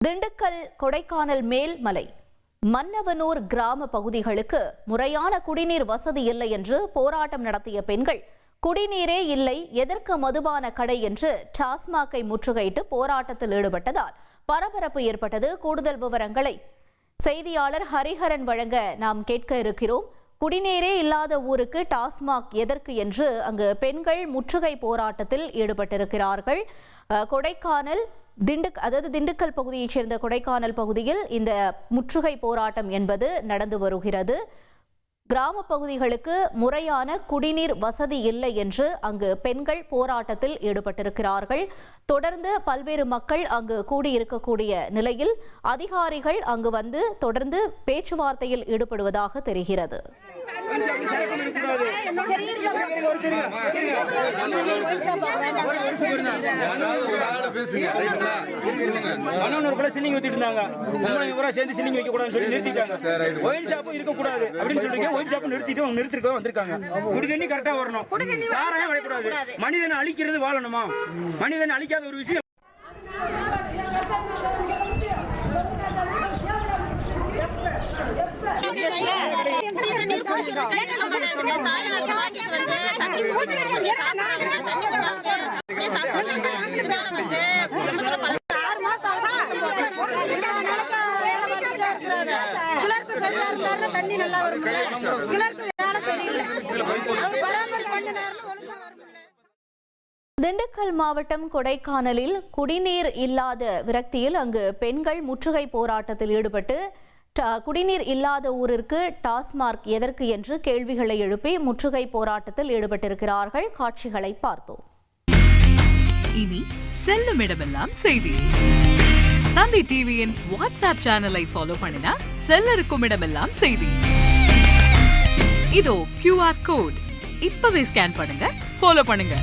திண்டுக்கல் கொடைக்கானல் மேல்மலை மன்னவனூர் கிராம பகுதிகளுக்கு முறையான குடிநீர் வசதி இல்லை என்று போராட்டம் நடத்திய பெண்கள் குடிநீரே இல்லை, எதற்கு மதுபான கடை என்று டாஸ்மாகை முற்றுகையிட்டு போராட்டத்தில் ஈடுபட்டதால் பரபரப்பு ஏற்பட்டது. கூடுதல் விவரங்களை செய்தியாளர் ஹரிஹரன் வழங்க நாம் கேட்க இருக்கிறோம். குடிநீரே இல்லாத ஊருக்கு டாஸ்மாக் எதற்கு என்று அங்கு பெண்கள் முற்றுகை போராட்டத்தில் ஈடுபட்டிருக்கிறார்கள். கொடைக்கானல் திண்டுக்கல் பகுதியைச் சேர்ந்த கொடைக்கானல் பகுதியில் இந்த முற்றுகை போராட்டம் என்பது நடந்து வருகிறது. கிராம பகுதிகளுக்கு முறையான குடிநீர் வசதி இல்லை என்று அங்கு பெண்கள் போராட்டத்தில் ஈடுபட்டிருக்கிறார்கள். தொடர்ந்து பல்வேறு மக்கள் அங்கு கூடியிருக்கக்கூடிய நிலையில் அதிகாரிகள் அங்கு வந்து தொடர்ந்து பேச்சுவார்த்தையில் ஈடுபடுவதாக தெரிகிறது. மனிதனை அழிக்கிறது வாழணுமா? மனிதனை அழிக்காத ஒரு விஷயம் தண்ணி நல்லா வரும். திண்டுக்கல் மாவட்டம் கொடைக்கானலில் குடிநீர் இல்லாத விரக்தியில் அங்கு பெண்கள் முற்றுகை போராட்டத்தில் ஈடுபட்டு குடிநீர் இல்லாத ஊரிற்கு டாஸ்மாக் எதற்கு என்று கேள்விகளை எழுப்பி முற்றுகை போராட்டத்தில் ஈடுபட்டிருக்கிறார்கள். காட்சிகளை பார்த்தோம். இனி செல்லும் இடமெல்லாம் செய்தி. தந்தி டிவியின் வாட்ஸ்அப் சேனலை ஃபாலோ பண்ணினா செல்லருக்கும் இடமெல்லாம் செய்தி. இதோ QR கோட் இப்பவே ஸ்கேன் பண்ணுங்க, ஃபாலோ பண்ணுங்க.